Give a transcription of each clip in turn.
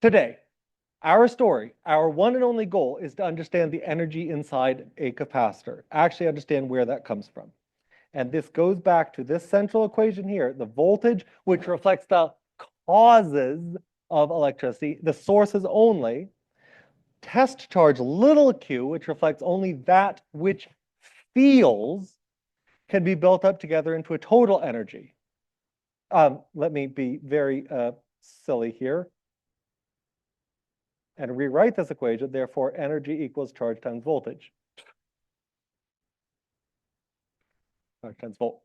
Today, our story, our one and only goal is to understand the energy inside a capacitor, actually understand where that comes from. And this goes back to this central equation here, the voltage, which reflects the causes of electricity, the sources only, test charge little q, which reflects only that which feels, can be built up together into a total energy. Let me be very silly here and rewrite this equation. Therefore, energy equals charge times voltage. Charge times volt.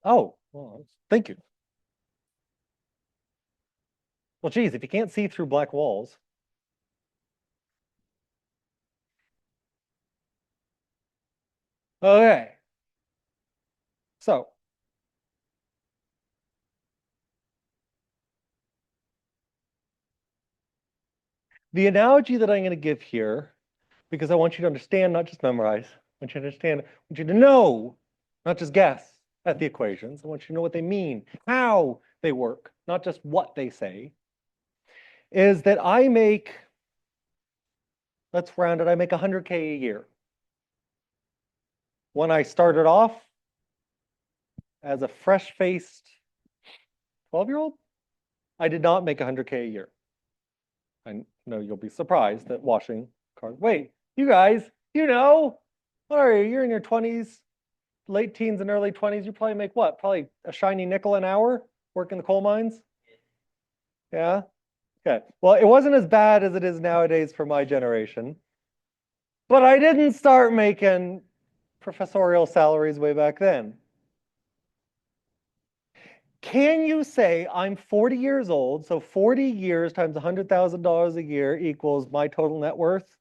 Oh, well, thank you. Well, geez, if you can't see through black walls. Okay. So the analogy that I'm going to give here, because I want you to understand, not just memorize, I want you to understand, I want you to know, not just guess at the equations. I want you to know what they mean, how they work, not just what they say, is that I make, let's round it, I make 100K a year. When I started off as a fresh-faced 12-year-old, I did not make 100K a year. I know you'll be surprised that washing cars. Wait, you guys, what are you? You're in your 20s, late teens and early 20s. You probably make what? Probably a shiny nickel an hour working the coal mines? Yeah? Okay. Well, it wasn't as bad as it is nowadays for my generation. But I didn't start making professorial salaries way back then. Can you say I'm 40 years old, so 40 years times $100,000 a year equals my total net worth?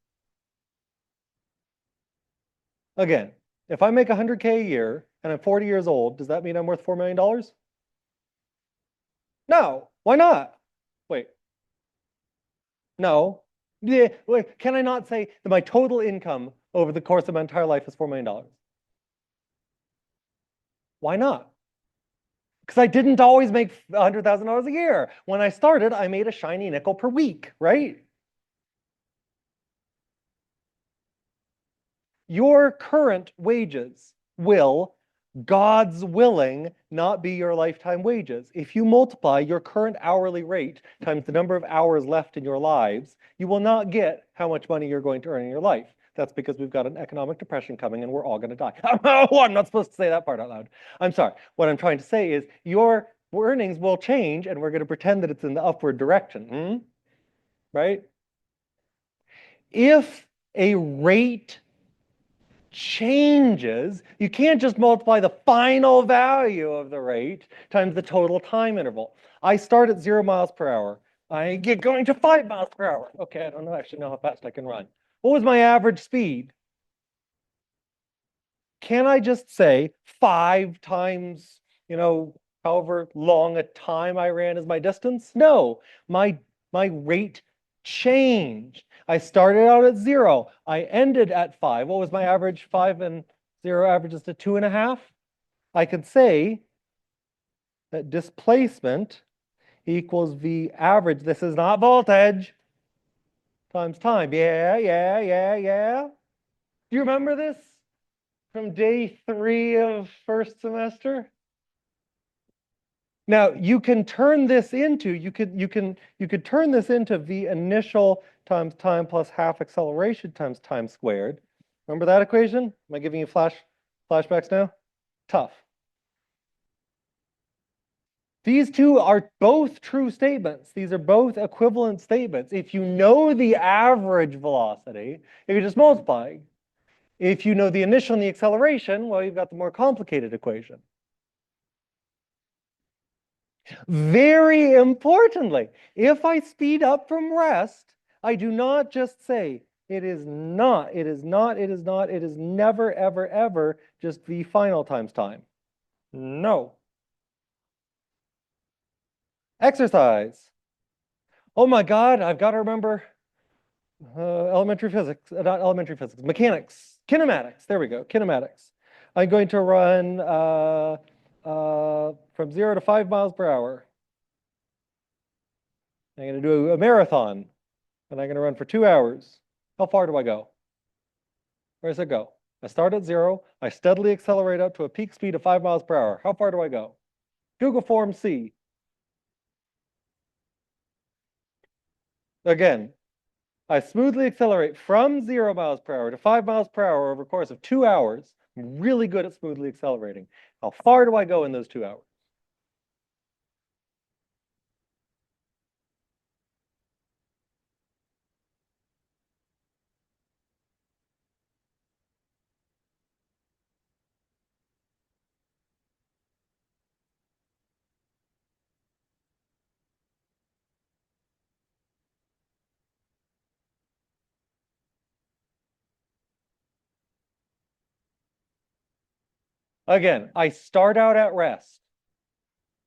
Again, if I make 100K a year and I'm 40 years old, does that mean I'm worth $4 million? No. Why not? Wait. No. Yeah, wait, can I not say that my total income over the course of my entire life is $4 million? Why not? Because I didn't always make $100,000 a year. When I started, I made a shiny nickel per week, right? Your current wages will, God's willing, not be your lifetime wages. If you multiply your current hourly rate times the number of hours left in your lives, you will not get how much money you're going to earn in your life. That's because we've got an economic depression coming and we're all going to die. Oh, I'm not supposed to say that part out loud. I'm sorry. What I'm trying to say is your earnings will change and we're going to pretend that it's in the upward direction. Right? If a rate changes, you can't just multiply the final value of the rate times the total time interval. I start at 0 miles per hour. I get going to 5 miles per hour. Okay, I don't actually know how fast I can run. What was my average speed? Can I just say 5 times, however long a time I ran is my distance? No, my rate changed. I started out at 0. I ended at 5. What was my average? 5 and 0 averages to 2.5. I could say that displacement equals V average. This is not voltage times time. Yeah, yeah, yeah, yeah. Do you remember this from day 3 of first semester? Now you can turn this into, you could turn this into V initial times time plus half acceleration times time squared. Remember that equation? Am I giving you flashbacks now? Tough. These two are both true statements. These are both equivalent statements. If you know the average velocity, you're just multiplying. If you know the initial and the acceleration, well, you've got the more complicated equation. Very importantly, if I speed up from rest, I do not just say it is not, it is not, it is not, it is never, ever, ever just V final times time. No. Exercise. Oh my God, I've got to remember elementary physics, not elementary physics, mechanics, kinematics. There we go, kinematics. I'm going to run From 0 to 5 miles per hour. I'm going to do a marathon and I'm going to run for 2 hours. How far do I go? Where does it go? I start at 0. I steadily accelerate up to a peak speed of 5 miles per hour. How far do I go? Google Form C. Again, I smoothly accelerate from 0 miles per hour to 5 miles per hour over a course of 2 hours. I'm really good at smoothly accelerating. How far do I go in those 2 hours? Again, I start out at rest.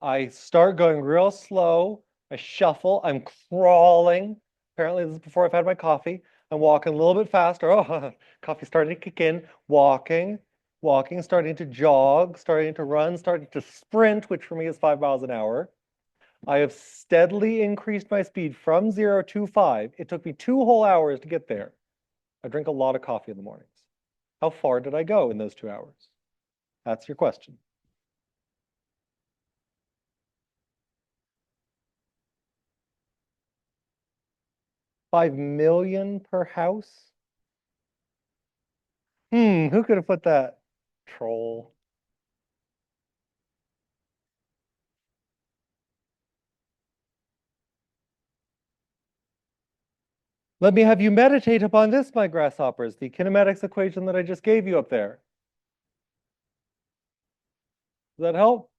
I start going real slow. I shuffle. I'm crawling. Apparently, this is before I've had my coffee. I'm walking a little bit faster. Oh, coffee's starting to kick in. Walking, starting to jog, starting to run, starting to sprint, which for me is 5 miles an hour. I have steadily increased my speed from 0 to 5. It took me 2 whole hours to get there. I drink a lot of coffee in the mornings. How far did I go in those 2 hours? That's your question. 5 million per house? Who could have put that? Troll. Let me have you meditate upon this, my grasshoppers, the kinematics equation that I just gave you up there. Does that help?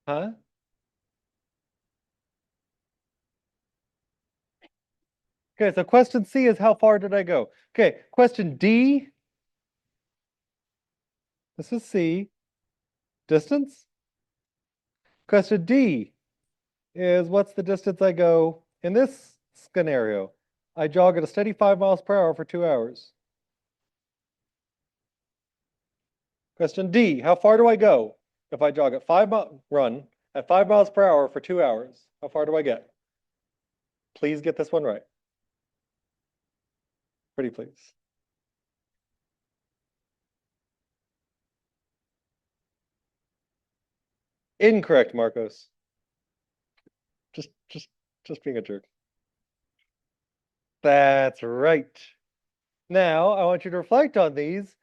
Huh? Okay, so question C is how far did I go? Okay, question D, this is C, distance. Question D is what's the distance I go in this scenario? I jog at a steady 5 miles per hour for 2 hours. Question D, how far do I go if I jog at run at 5 miles per hour for 2 hours? How far do I get? Please get this one right. Pretty please. Incorrect, Marcos. Just, just, just being a jerk. That's right. Now, I want you to reflect on these.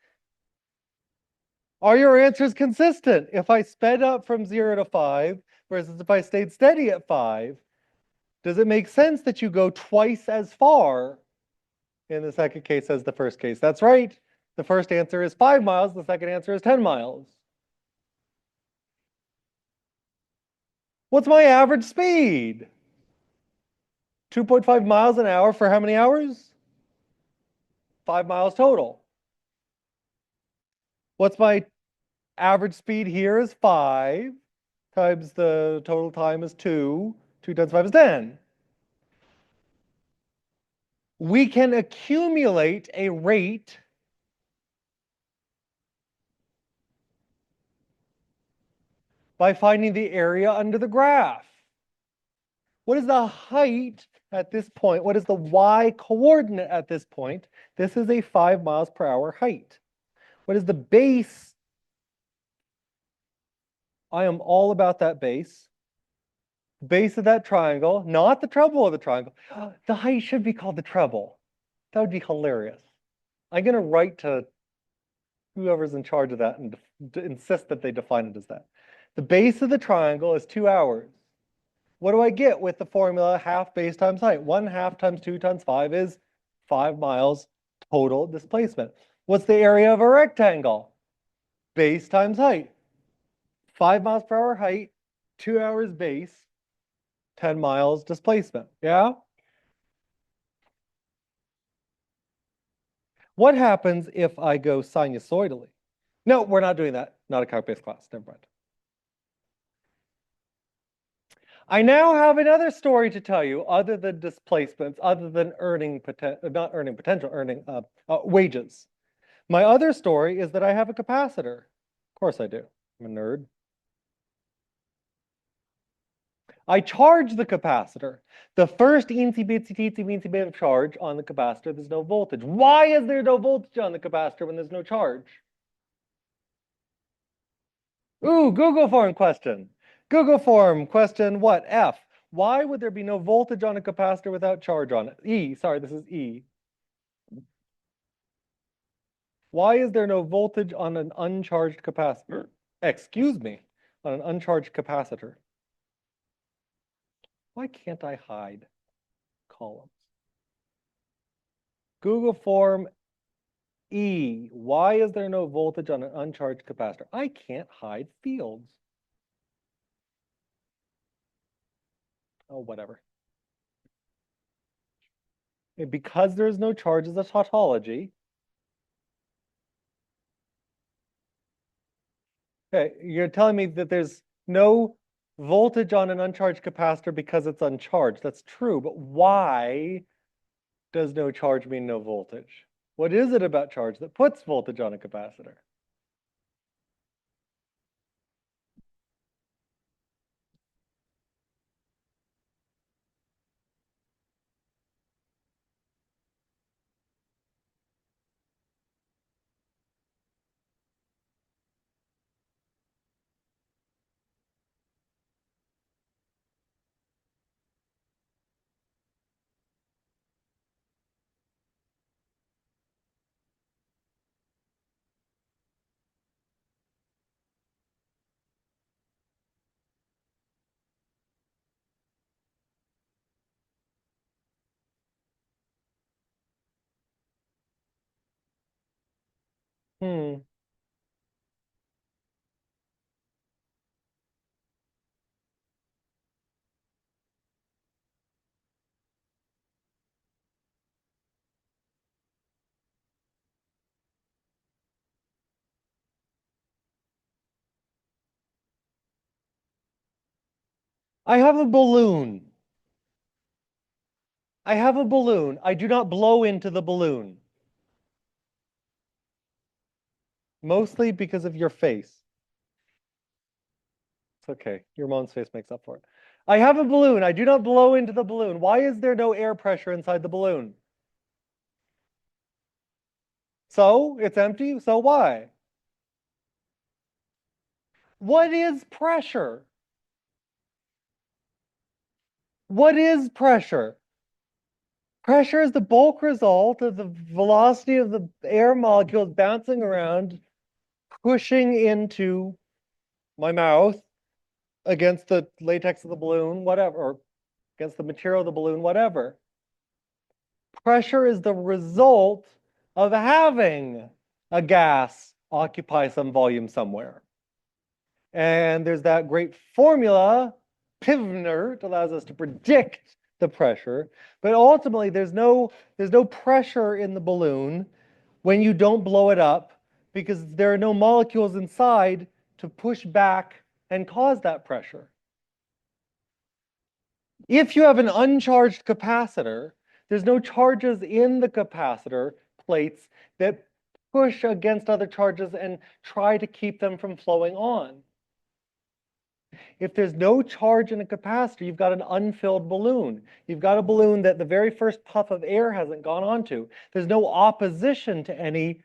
Are your answers consistent? If I sped up from 0 to 5 versus if I stayed steady at 5, does it make sense that you go twice as far in the second case as the first case? That's right. The first answer is 5 miles. The second answer is 10 miles. What's my average speed? 2.5 miles an hour for how many hours? 5 miles total. What's my average speed here is 5 times the total time is 2. 2 times 5 is 10. We can accumulate a rate by finding the area under the graph. What is the height at this point? What is the y coordinate at this point? This is a 5 miles per hour height. What is the base? I am all about that base. Base of that triangle, not the treble of the triangle. The height should be called the treble. That would be hilarious. I'm going to write to whoever's in charge of that and insist that they define it as that. The base of the triangle is 2 hours. What do I get with the formula half base times height? 1/2 times 2 times 5 is 5 miles total displacement. What's the area of a rectangle? Base times height. 5 miles per hour height, 2 hours base, 10 miles displacement. Yeah? What happens if I go sinusoidally? No, we're not doing that. Not a calc-based class. Never mind. I now have another story to tell you, other than displacements, other than not earning potential, earning wages. My other story is that I have a capacitor. Of course I do. I'm a nerd. I charge the capacitor. The first eensy bitsy teensy weensy bit of charge on the capacitor, there's no voltage. Why is there no voltage on the capacitor when there's no charge? Ooh, Google form question. Google form question what? F. Why would there be no voltage on a capacitor without charge on it? E, sorry, this is E. Why is there no voltage on an uncharged capacitor? Excuse me, on an uncharged capacitor. Why can't I hide columns? Google form E. Why is there no voltage on an uncharged capacitor? I can't hide fields. Oh, whatever. And because there is no charge as a tautology. Okay, you're telling me that there's no voltage on an uncharged capacitor because it's uncharged. That's true, but why does no charge mean no voltage? What is it about charge that puts voltage on a capacitor? Hmm. I have a balloon. I have a balloon. I do not blow into the balloon. Mostly because of your face. It's okay. Your mom's face makes up for it. I have a balloon. I do not blow into the balloon. Why is there no air pressure inside the balloon? So it's empty. So why? What is pressure? What is pressure? Pressure is the bulk result of the velocity of the air molecules bouncing around, pushing into my mouth against the latex of the balloon, whatever, or against the material of the balloon, whatever. Pressure is the result of having a gas occupy some volume somewhere. And there's that great formula, Pivner, it allows us to predict the pressure. But ultimately, there's no pressure in the balloon when you don't blow it up because there are no molecules inside to push back and cause that pressure. If you have an uncharged capacitor, there's no charges in the capacitor plates that push against other charges and try to keep them from flowing on. If there's no charge in a capacitor, you've got an unfilled balloon. You've got a balloon that the very first puff of air hasn't gone onto. There's no opposition to any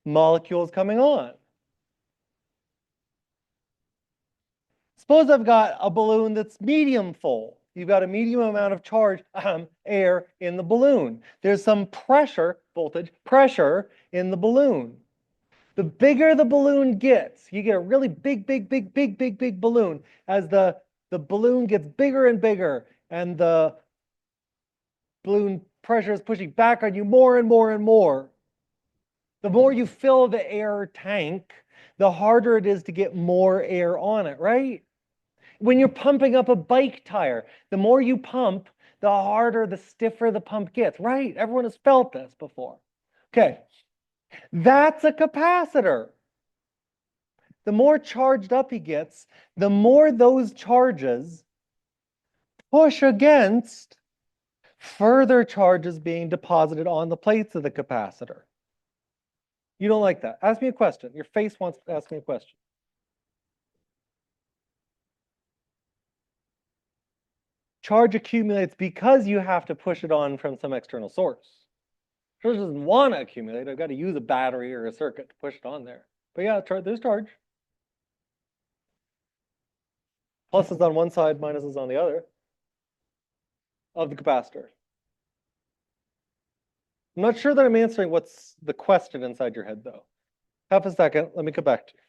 molecules coming on. Suppose I've got a balloon that's medium full. You've got a medium amount of charge, air in the balloon. There's some pressure, voltage, pressure in the balloon. The bigger the balloon gets, you get a really big balloon. As the balloon gets bigger and bigger, and the balloon pressure is pushing back on you more and more and more. The more you fill the air tank, the harder it is to get more air on it, right? When you're pumping up a bike tire, the more you pump, the harder, the stiffer the pump gets, right? Everyone has felt this before. Okay, That's a capacitor. The more charged up he gets, the more those charges push against further charges being deposited on the plates of the capacitor. You don't like that. Ask me a question. Your face wants to ask me a question. Charge accumulates because you have to push it on from some external source. Charge doesn't want to accumulate. I've got to use a battery or a circuit to push it on there. But yeah, there's charge. Plus is on one side, minus is on the other of the capacitor. I'm not sure that I'm answering what's the question inside your head, though. Half a second. Let me come back to you.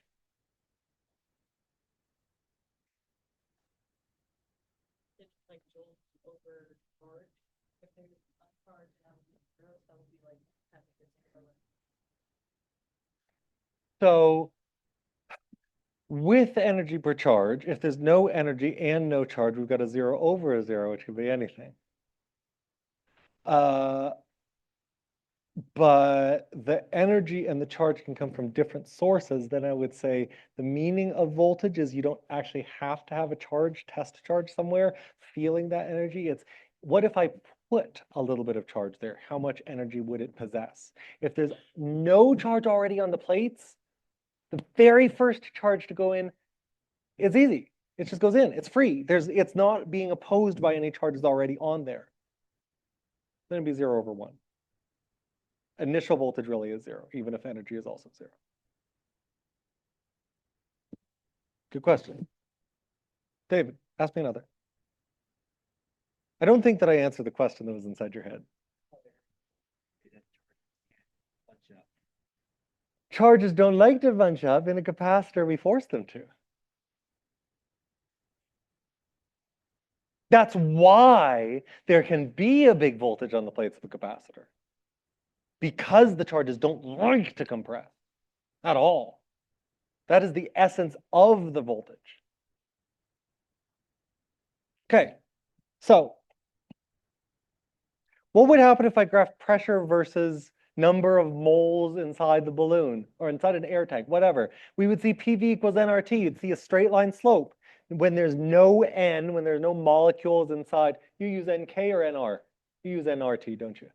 So with energy per charge, if there's no energy and no charge, we've got a 0 over a 0, which could be anything. But the energy and the charge can come from different sources, then I would say the meaning of voltage is you don't actually have to have a charge, test charge somewhere, feeling that energy. It's what if I put a little bit of charge there? How much energy would it possess? If there's no charge already on the plates, the very first charge to go in is easy. It just goes in. It's free. It's not being opposed by any charges already on there. Then it'd be 0 over 1. Initial voltage really is 0, even if energy is also 0. Good question. David, ask me another. I don't think that I answered the question that was inside your head. Charges don't like to bunch up. In a capacitor, we force them to. That's why there can be a big voltage on the plates of a capacitor. Because the charges don't like to compress at all. That is the essence of the voltage. Okay, so what would happen if I graphed pressure versus number of moles inside the balloon or inside an air tank, whatever? We would see PV equals nRT. You'd see a straight line slope. When there's no N, when there's no molecules inside, you use NK or NR? You use nRT, don't you?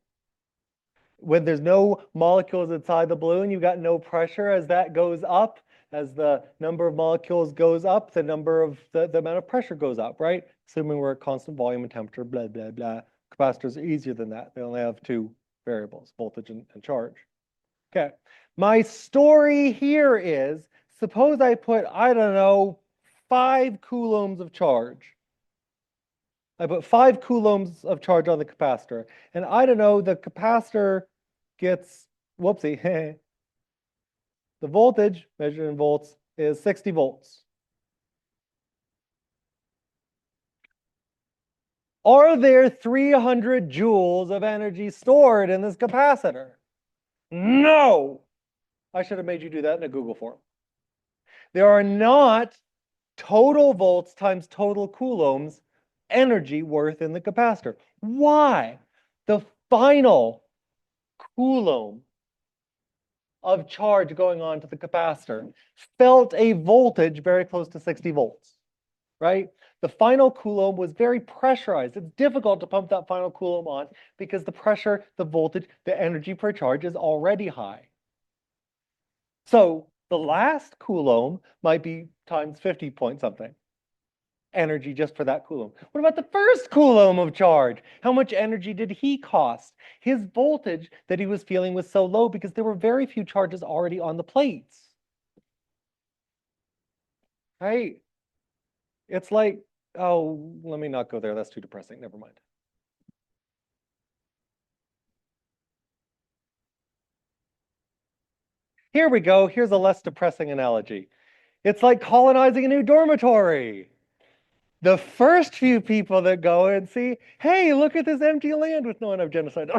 When there's no molecules inside the balloon, you've got no pressure. As that goes up, as the number of molecules goes up, the number of the amount of pressure goes up, right? Assuming we're at constant volume and temperature, blah, blah, blah. Capacitors are easier than that. They only have two variables, voltage and charge. Okay, my story here is, suppose I put, I don't know, 5 coulombs of charge. I put 5 coulombs of charge on the capacitor. And I don't know, the capacitor gets, whoopsie, the voltage measured in volts is 60 volts. Are there 300 joules of energy stored in this capacitor? No! I should have made you do that in a Google form. There are not total volts times total coulombs energy worth in the capacitor. Why? The final coulomb of charge going on to the capacitor felt a voltage very close to 60 volts, right? The final coulomb was very pressurized. It's difficult to pump that final coulomb on because the pressure, the voltage, the energy per charge is already high. So the last coulomb might be times 50 point something energy just for that coulomb. What about the first coulomb of charge? How much energy did he cost? His voltage that he was feeling was so low because there were very few charges already on the plates. Right? It's like, oh, let me not go there. That's too depressing. Never mind. Here we go. Here's a less depressing analogy. It's like colonizing a new dormitory. The first few people that go and see, hey, look at this empty land with no enough genocide.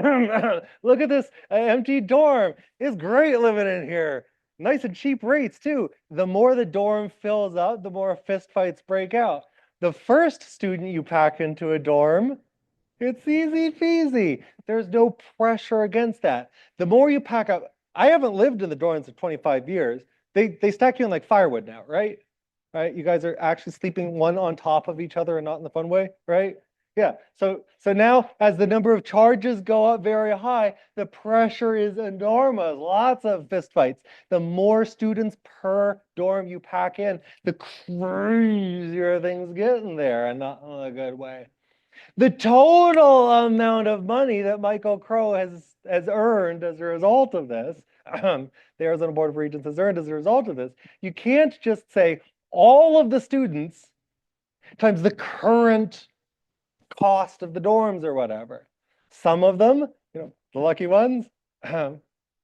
Look at this empty dorm. It's great living in here. Nice and cheap rates, too. The more the dorm fills up, the more fistfights break out. The first student you pack into a dorm, it's easy peasy. There's no pressure against that. The more you pack up I haven't lived in the dorms for 25 years. They stack you in like firewood now, right? Right? You guys are actually sleeping one on top of each other and not in the fun way, right? Yeah. So now as the number of charges go up very high, the pressure is enormous. Lots of fist fights. The more students per dorm you pack in, the crazier things get in there, and not in a good way. The total amount of money that Michael Crow has earned as a result of this, the Arizona Board of Regents has earned as a result of this, you can't just say all of the students times the current cost of the dorms or whatever. Some of them, the lucky ones,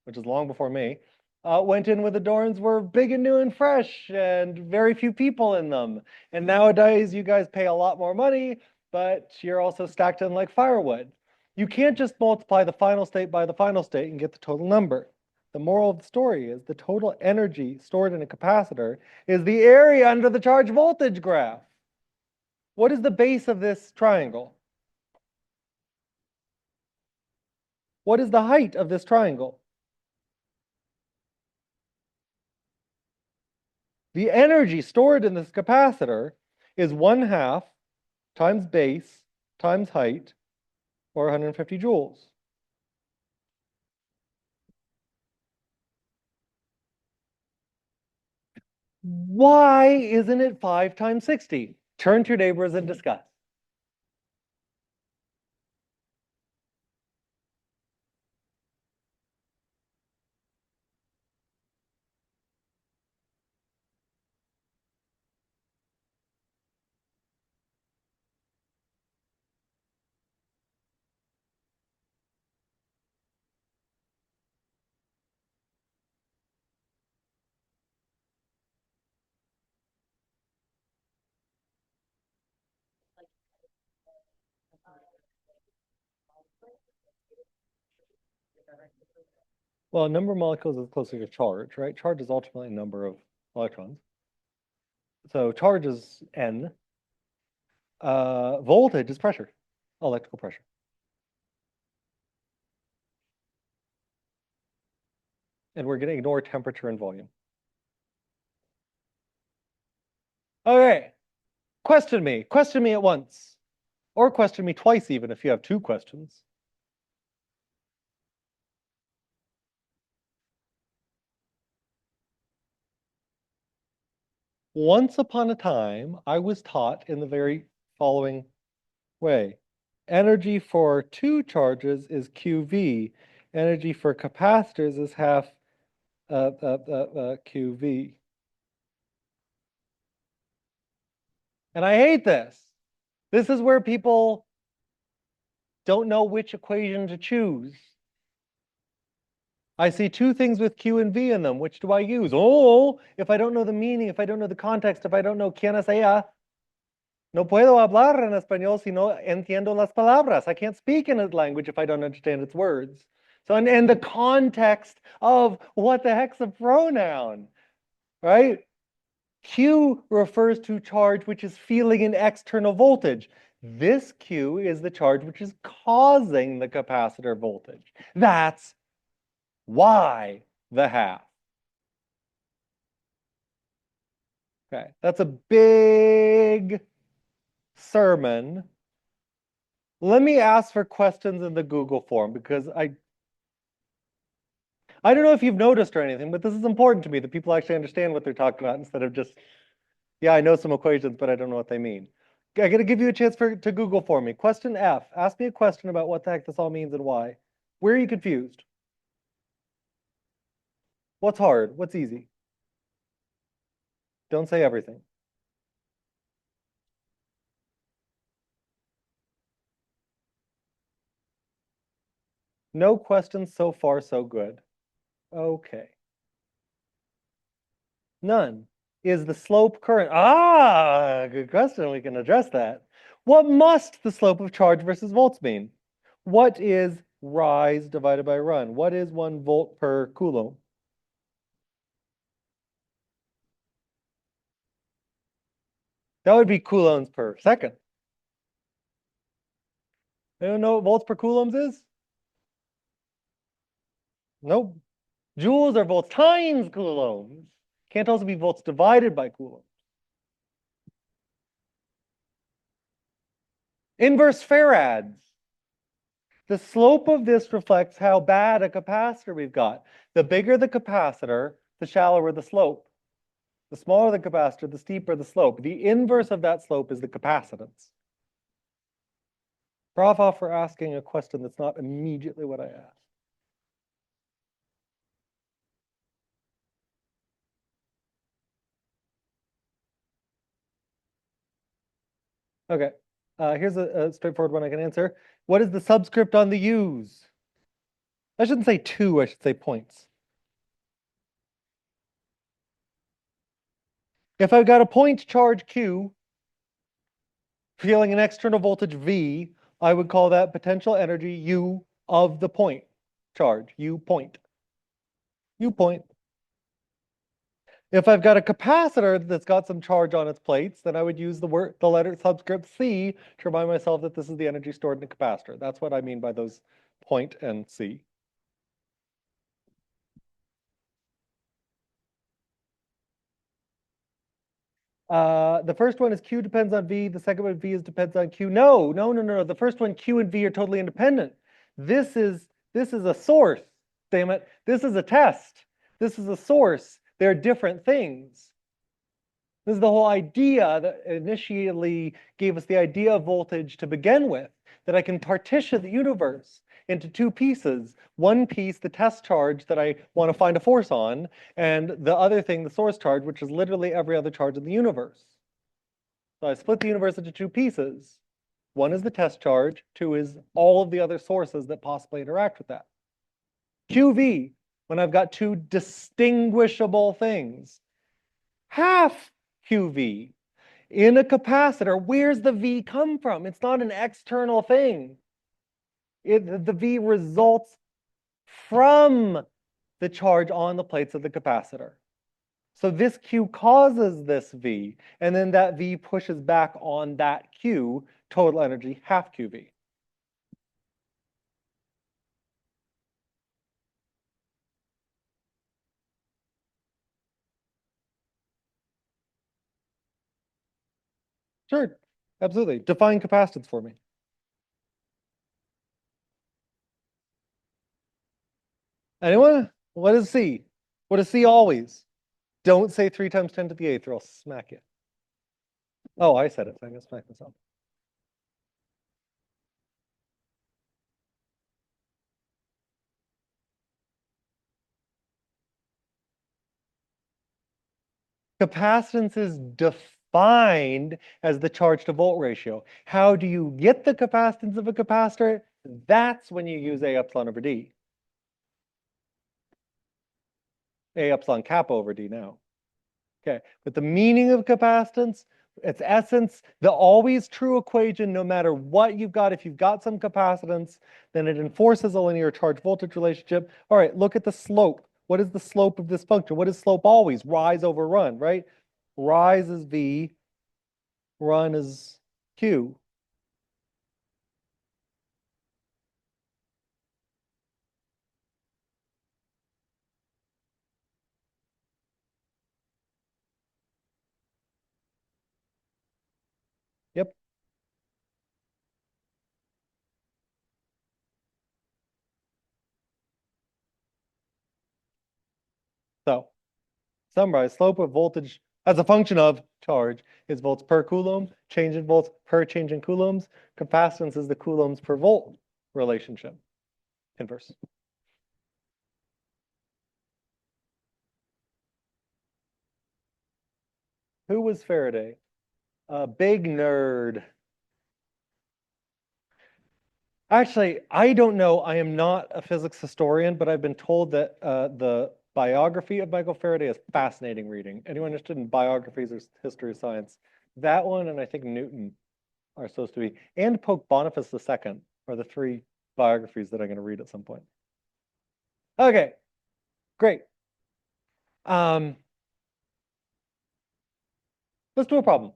which is long before me, went in with the dorms were big and new and fresh and very few people in them. And nowadays, you guys pay a lot more money, but you're also stacked in like firewood. You can't just multiply the final state by the final state and get the total number. The moral of the story is the total energy stored in a capacitor is the area under the charge voltage graph. What is the base of this triangle? What is the height of this triangle? The energy stored in this capacitor is 1/2 times base times height, or 150 joules. Why isn't it 5 times 60? Turn to your neighbors and discuss. Well, number of molecules is closely to charge, right? Charge is ultimately a number of electrons. So charge is N. Voltage is pressure, electrical pressure. And we're going to ignore temperature and volume. Okay, question me at once, or question me twice even if you have 2 questions. Once upon a time, I was taught in the very following way. Energy for 2 charges is QV. Energy for capacitors is half QV. And I hate this. This is where people don't know which equation to choose. I see 2 things with Q and V in them. Which do I use? Oh, if I don't know the meaning, if I don't know the context, if I don't know quién sea, no puedo hablar en español si no entiendo las palabras. I can't speak in a language if I don't understand its words. So, and the context of what the heck's a pronoun, right? Q refers to charge which is feeling an external voltage. This Q is the charge which is causing the capacitor voltage. That's why the half. Okay, that's a big sermon. Let me ask for questions in the Google form because I don't know if you've noticed or anything, but this is important to me that people actually understand what they're talking about instead of just, yeah, I know some equations, but I don't know what they mean. I gotta give you a chance to Google for me. Question F. Ask me a question about what the heck this all means and why. Where are you confused? What's hard? What's easy? Don't say everything. No questions so far, so good. Okay. None. Is the slope current? Ah, good question. We can address that. What must the slope of charge versus volts mean? What is rise divided by run? What is 1 volt per coulomb? That would be coulombs per second. I don't know what volts per coulombs is? Nope. Joules are volts times coulombs. Can't also be volts divided by coulombs. Inverse farads. The slope of this reflects how bad a capacitor we've got. The bigger the capacitor, the shallower the slope. The smaller the capacitor, the steeper the slope. The inverse of that slope is the capacitance. Bravo for asking a question that's not immediately what I asked. Okay, here's a straightforward one I can answer. What is the subscript on the U's? I shouldn't say two, I should say points. If I've got a point charge Q, feeling an external voltage V, I would call that potential energy U of the point charge, U point. U point. If I've got a capacitor that's got some charge on its plates, then I would use the letter subscript C to remind myself that this is the energy stored in a capacitor. That's what I mean by those point and C. The first one is Q depends on V. The second one, V is depends on Q. No. The first one, Q and V are totally independent. This is a source. Damn it. This is a test. This is a source. They're different things. This is the whole idea that initially gave us the idea of voltage to begin with, that I can partition the universe into two pieces. One piece, the test charge that I want to find a force on, and the other thing, the source charge, which is literally every other charge in the universe. So I split the universe into two pieces. One is the test charge, two is all of the other sources that possibly interact with that. QV, when I've got two distinguishable things. Half QV. In a capacitor, where's the V come from? It's not an external thing. The V results from the charge on the plates of the capacitor. So this Q causes this V, and then that V pushes back on that Q, total energy, half QV. Sure, absolutely. Define capacitance for me. Anyone? What is C? What is C always? Don't say 3 times 10 to the 8th or I'll smack you. Oh, I said it, so I'm gonna smack myself. Capacitance is defined as the charge to volt ratio. How do you get the capacitance of a capacitor? That's when you use A epsilon over D. A epsilon kappa over D now. Okay, but the meaning of capacitance, its essence, the always true equation, no matter what you've got, if you've got some capacitance, then it enforces a linear charge voltage relationship. All right, look at the slope. What is the slope of this function? What is slope always? Rise over run, right? Rise is V, run is Q. Yep. So summarize, slope of voltage as a function of charge is volts per coulomb, change in volts per change in coulombs. Capacitance is the coulombs per volt relationship. Inverse. Who was Faraday? A big nerd. Actually, I don't know. I am not a physics historian, but I've been told that the biography of Michael Faraday is fascinating reading. Anyone interested in biographies or history of science? That one and I think Newton are supposed to be, and Pope Boniface II are the three biographies that I'm going to read at some point. Okay, great. Um, let's do a problem.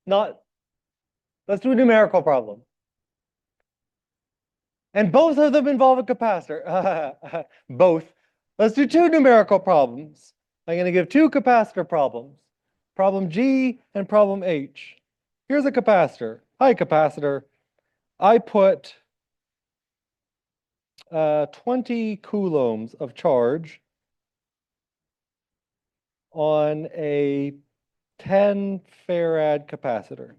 Let's do a numerical problem. And both of them involve a capacitor. Both. Let's do two numerical problems. I'm going to give two capacitor problems, problem G and problem H. Here's a capacitor. Hi, capacitor. I put 20 coulombs of charge on a 10 farad capacitor.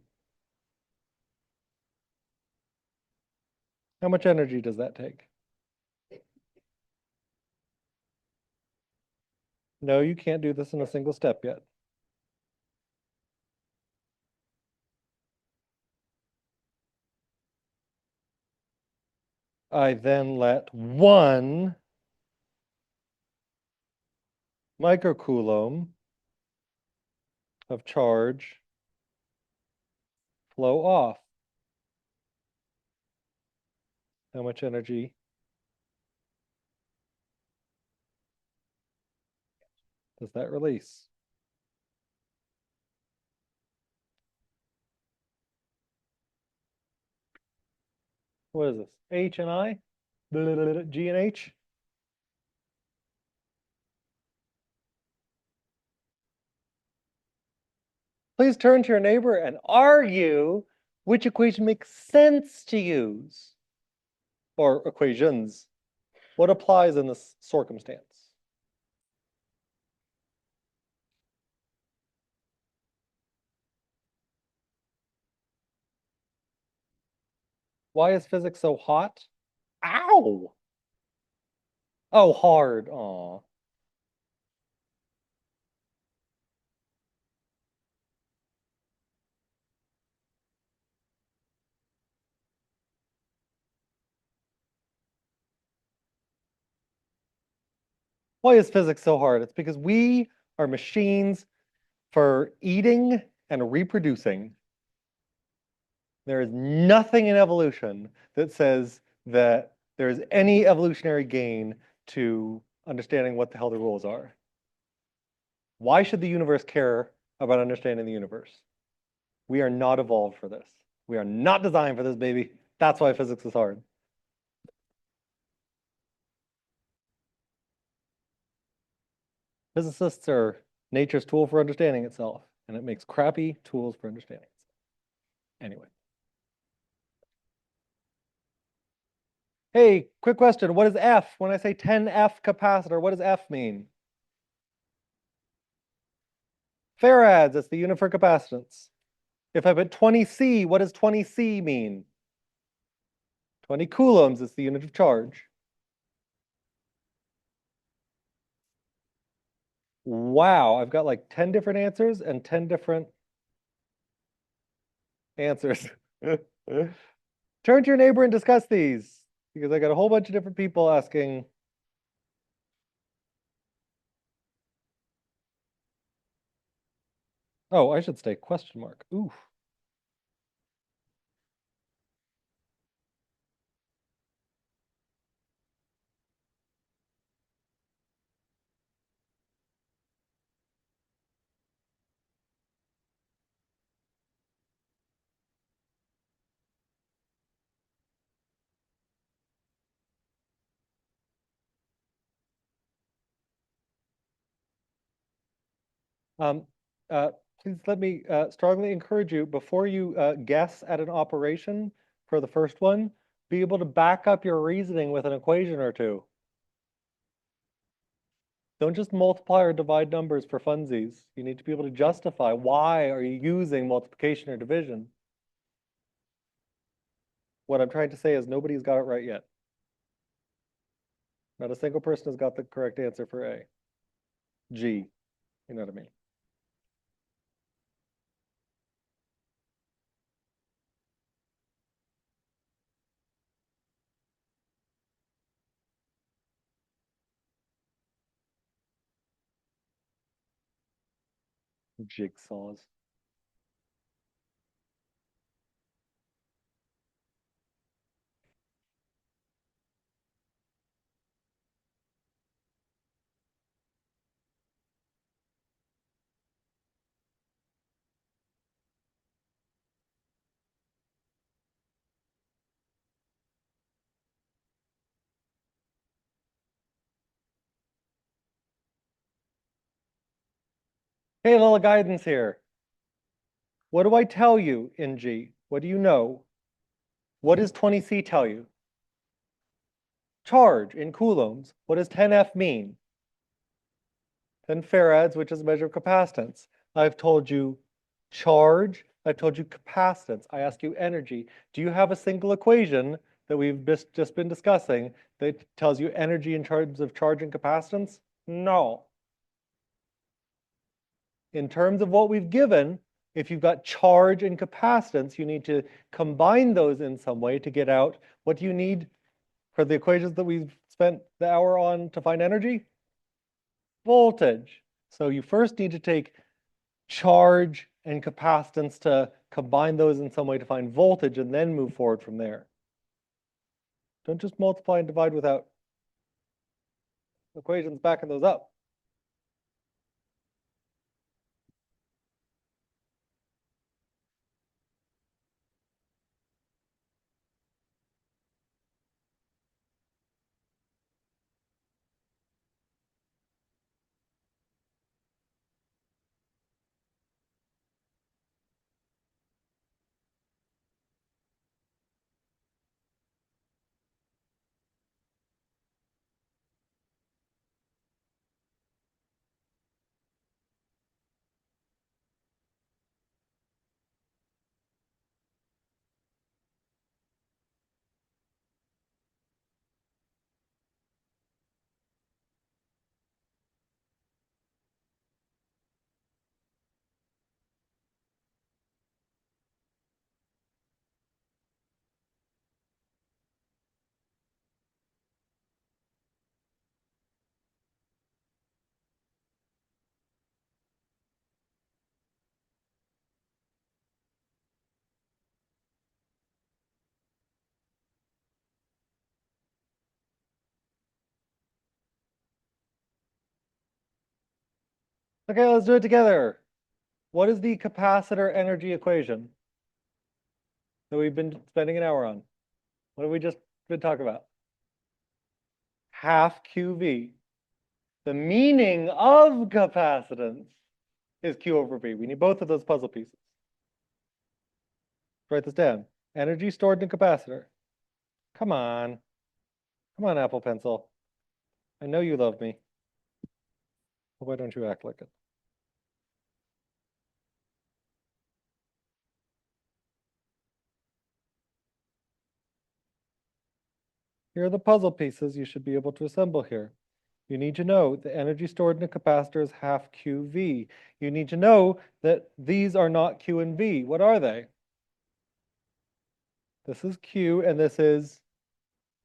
How much energy does that take? No, you can't do this in a single step yet. I then let 1 microcoulomb of charge flow off. How much energy does that release? What is this? H and I? G and H? Please turn to your neighbor and argue which equation makes sense to use. Or equations. What applies in this circumstance? Why is physics so hot? Ow! Oh, hard. Aw. Why is physics so hard? It's because we are machines for eating and reproducing. There is nothing in evolution that says that there is any evolutionary gain to understanding what the hell the rules are. Why should the universe care about understanding the universe? We are not evolved for this. We are not designed for this, baby. That's why physics is hard. Physicists are nature's tool for understanding itself, and it makes crappy tools for understanding itself. Anyway. Hey, quick question. What is F? When I say 10F capacitor, what does F mean? Farads, that's the unit for capacitance. If I put 20C, what does 20C mean? 20 coulombs is the unit of charge. Wow, I've got like 10 different answers and 10 different answers. Turn to your neighbor and discuss these, because I got a whole bunch of different people asking. Oh, I should say question mark. Oof. Um, uh, please let me strongly encourage you, before you guess at an operation for the first one, be able to back up your reasoning with an equation or two. Don't just multiply or divide numbers for funsies. You need to be able to justify why are you using multiplication or division. What I'm trying to say is nobody's got it right yet. Not a single person has got the correct answer for A. G, you know what I mean? Jigsaws. Hey, a little guidance here. What do I tell you in G? What do you know? What does 20C tell you? Charge in coulombs. What does 10F mean? 10 farads, which is a measure of capacitance. I've told you charge. I've told you capacitance. I ask you energy. Do you have a single equation that we've just been discussing that tells you energy in terms of charge and capacitance? No. In terms of what we've given, if you've got charge and capacitance, you need to combine those in some way to get out what do you need for the equations that we've spent the hour on to find energy? Voltage. So you first need to take charge and capacitance to combine those in some way to find voltage and then move forward from there. Don't just multiply and divide without equations backing those up. Okay, let's do it together. What is the capacitor energy equation that we've been spending an hour on? What have we just been talking about? Half QV. The meaning of capacitance is Q over V. We need both of those puzzle pieces. Write this down. Energy stored in a capacitor. Come on. Come on, Apple Pencil. I know you love me. Why don't you act like it? Here are the puzzle pieces you should be able to assemble here. You need to know the energy stored in a capacitor is half QV. You need to know that these are not Q and V. What are they? This is Q and this is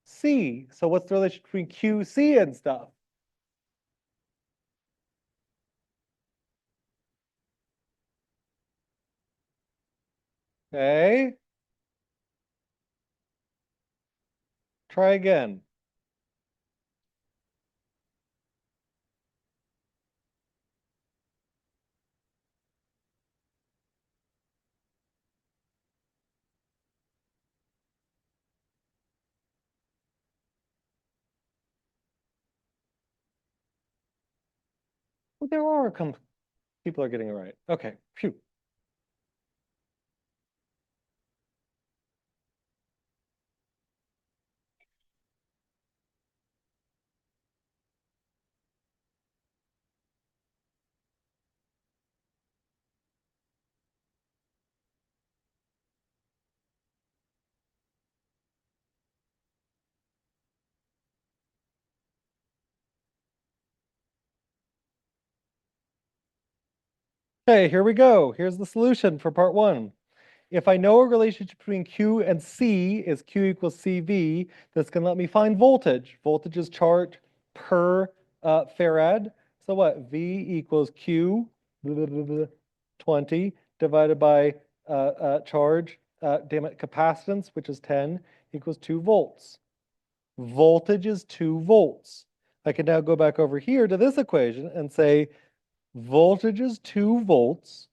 C. So what's the relation between Q, C, and stuff? Okay. Try again. Well, there are people are getting it right. Okay. Phew. Okay, here we go. Here's the solution for part one. If I know a relationship between Q and C is Q equals CV, that's going to let me find voltage. Voltage is charge per farad. So what? V equals Q, 20, divided by charge, capacitance, which is 10, equals 2 volts. Voltage is 2 volts. I can now go back over here to this equation and say voltage is 2 volts,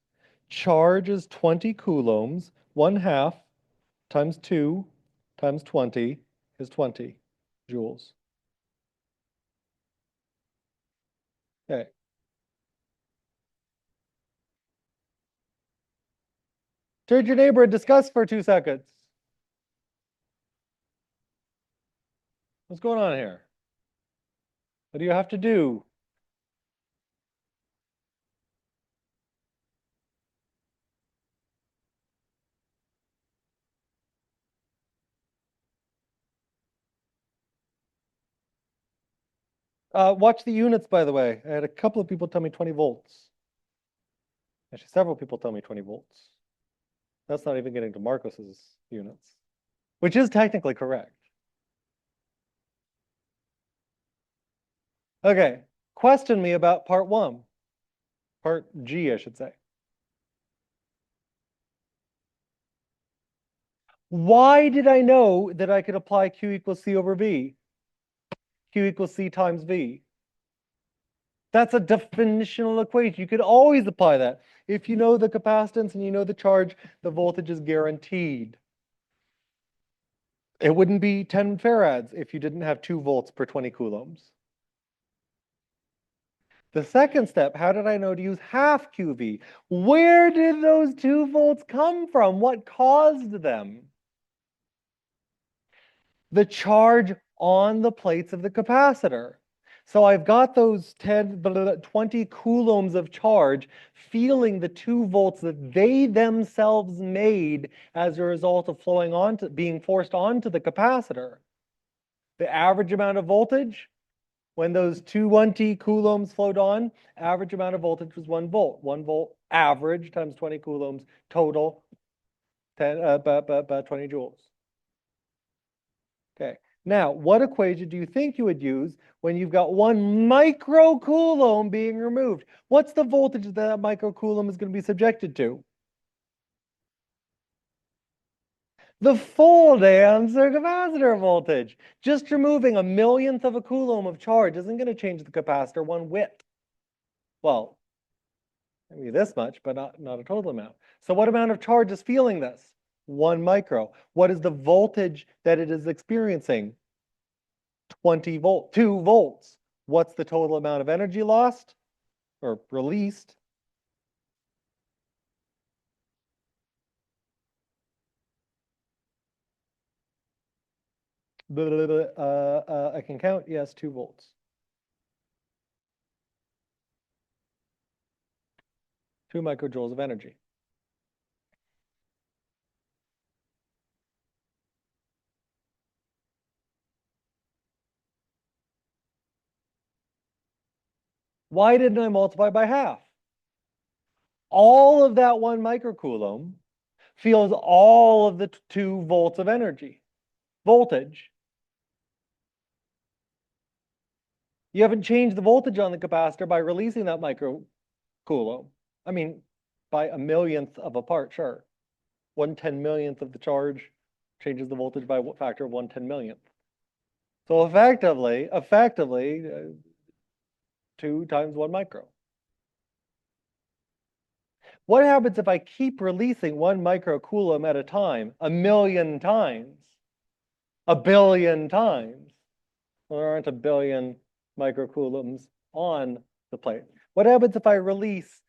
charge is 20 coulombs, 1/2 times 2 times 20 is 20 joules. Okay. Turn to your neighbor and discuss for 2 seconds. What's going on here? What do you have to do? Watch the units, by the way. I had a couple of people tell me 20 volts. Actually, several people tell me 20 volts. That's not even getting to Marcos's units, which is technically correct. Okay, question me about part 1. Part G, I should say. Why did I know that I could apply Q equals C over V? Q equals C times V. That's a definitional equation. You could always apply that. If you know the capacitance and you know the charge, the voltage is guaranteed. It wouldn't be 10 farads if you didn't have 2 volts per 20 coulombs. The second step, how did I know to use half QV? Where did those 2 volts come from? What caused them? The charge on the plates of the capacitor. So I've got those 20 coulombs of charge feeling the 2 volts that they themselves made as a result of flowing onto, being forced onto the capacitor. The average amount of voltage, when those 20 coulombs flowed on, average amount of voltage was 1 volt. 1 volt average times 20 coulombs total, 20 joules. Okay. Now, what equation do you think you would use when you've got 1 microcoulomb being removed? What's the voltage that that microcoulomb is going to be subjected to? The full answer capacitor voltage. Just removing a millionth of a coulomb of charge isn't going to change the capacitor 1 whit. Well, maybe this much, but not a total amount. So what amount of charge is feeling this? 1 micro. What is the voltage that it is experiencing? 2 volts. What's the total amount of energy lost or released? I can count. Yes, 2 volts. 2 microjoules of energy. Why didn't I multiply by half? All of that 1 microcoulomb feels all of the 2 volts of energy, voltage. You haven't changed the voltage on the capacitor by releasing that microcoulomb. I mean, by a millionth of a part, sure. 1/10 millionth of the charge changes the voltage by a factor of 1/10 millionth. So effectively, 2 times 1 micro. What happens if I keep releasing 1 microcoulomb at a time, a million times, a billion times? Well, there aren't a billion microcoulombs on the plate. What happens if I release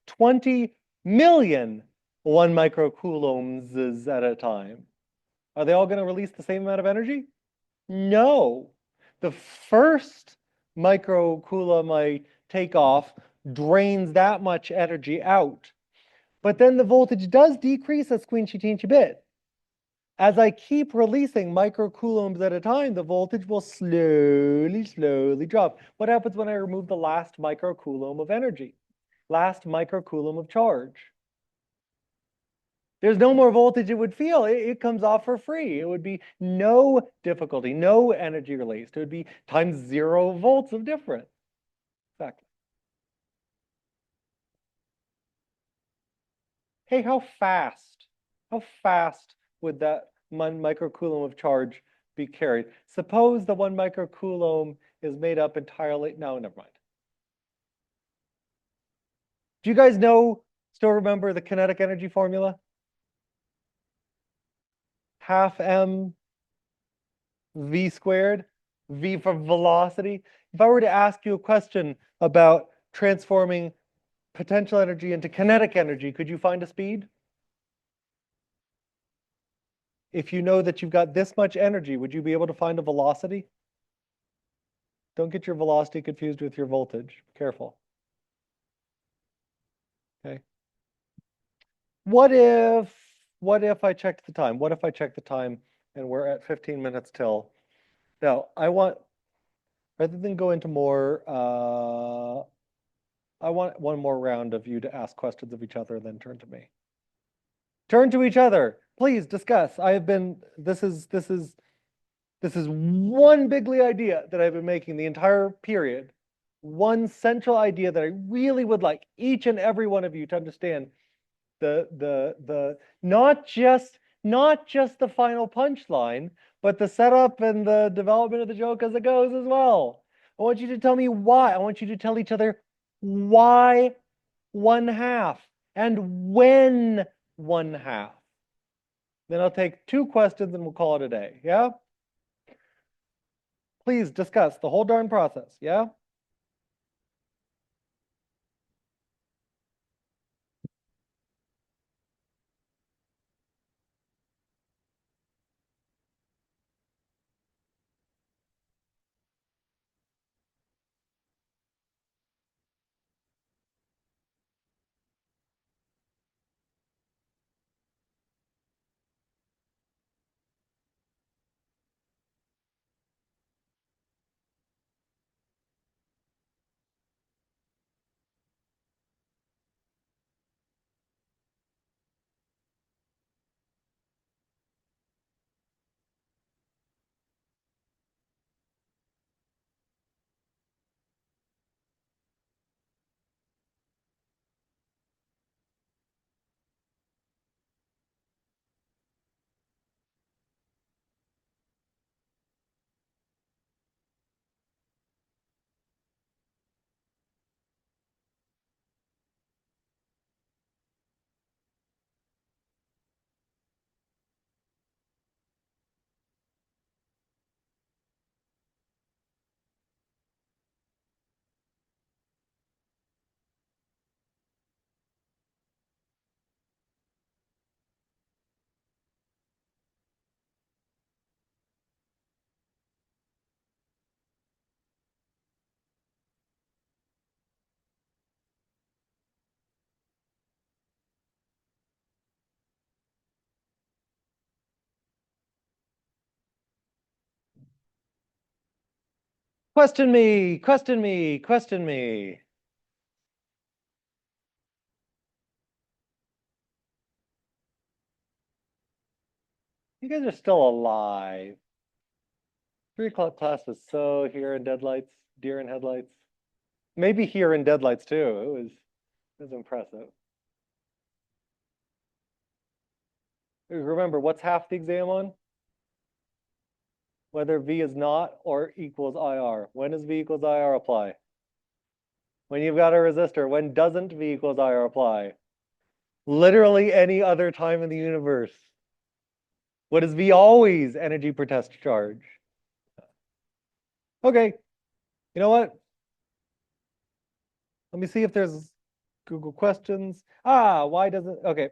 20 million 1 microcoulombs at a time? Are they all going to release the same amount of energy? No. The first microcoulomb I take off drains that much energy out. But then the voltage does decrease a squinchy teensy bit. As I keep releasing microcoulombs at a time, the voltage will slowly drop. What happens when I remove the last microcoulomb of energy? Last microcoulomb of charge? There's no more voltage it would feel. It comes off for free. It would be no difficulty, no energy released. It would be times 0 volts of difference. Exactly. Hey, how fast would that 1 microcoulomb of charge be carried? Suppose the 1 microcoulomb is made up entirely. No, never mind. Do you guys still remember the kinetic energy formula? Half m v squared, v for velocity. If I were to ask you a question about transforming potential energy into kinetic energy, could you find a speed? if you know that you've got this much energy, would you be able to find a velocity? Don't get your velocity confused with your voltage. Careful. Okay. What if I checked the time? What if I checked the time and we're at 15 minutes till? Now, I want, rather than go into more, I want one more round of you to ask questions of each other, then turn to me. Turn to each other. Please discuss. This is one bigly idea that I've been making the entire period. One central idea that I really would like each and every one of you to understand the not just the final punchline, but the setup and the development of the joke as it goes as well. I want you to tell me why. I want you to tell each other why 1/2 and when 1/2. Then I'll take 2 questions and we'll call it a day. Yeah? Please discuss the whole darn process. Yeah? Question me, question me, question me. You guys are still alive. 3 o'clock class was so here in deadlights, deer in headlights. Maybe here in deadlights too. It was impressive. Remember, what's half the exam on? Whether V is not or equals IR. When does V equals IR apply? When you've got a resistor. When doesn't V equals IR apply? Literally any other time in the universe. What is V always? Energy per test charge. Okay, you know what? Let me see if there's Google questions. Why doesn't, okay,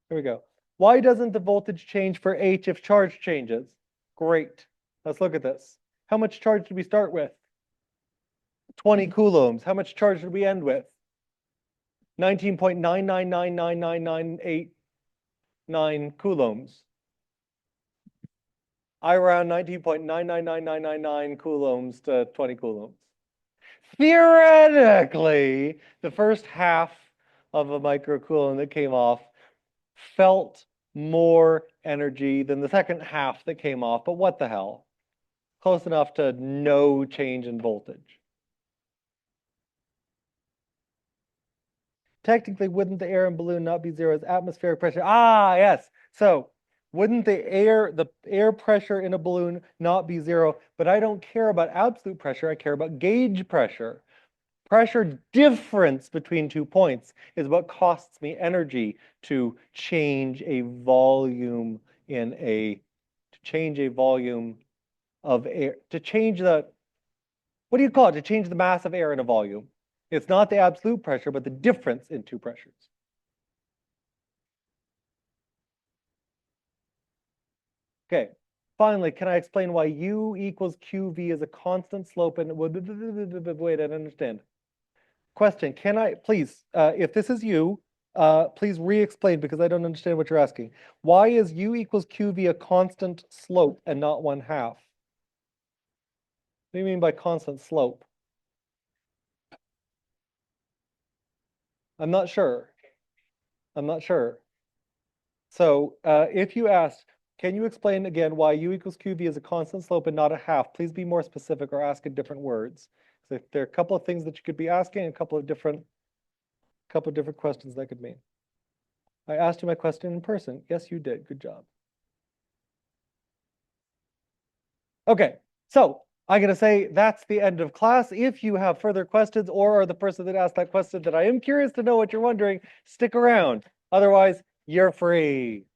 here we go. Why doesn't the voltage change for H if charge changes? Great. Let's look at this. How much charge did we start with? 20 coulombs. How much charge did we end with? 19.9999998 coulombs. I round 19.999999 coulombs to 20 coulombs. Theoretically, the first half of a microcoulomb that came off felt more energy than the second half that came off, but what the hell? Close enough to no change in voltage. Technically, wouldn't the air in balloon not be zero as atmospheric pressure? Yes. So wouldn't the air pressure in a balloon not be zero? But I don't care about absolute pressure. I care about gauge pressure. Pressure difference between 2 points is what costs me energy to change a volume of air, to change what do you call it? To change the mass of air in a volume. It's not the absolute pressure, but the difference in 2 pressures. Okay. Finally, can I explain why u equals qv is a constant slope and wait, I don't understand. Question, can I please, if this is you, please re-explain because I don't understand what you're asking. Why is u equals qv a constant slope and not 1/2? What do you mean by constant slope? I'm not sure. I'm not sure. So if you asked, can you explain again why u equals qv is a constant slope and not a half? Please be more specific or ask in different words. So there are a couple of things that you could be asking, a couple of different questions that could mean. I asked you my question in person. Yes, you did. Good job. Okay, so I'm going to say that's the end of class. If you have further questions or are the person that asked that question that I am curious to know what you're wondering, stick around. Otherwise, you're free.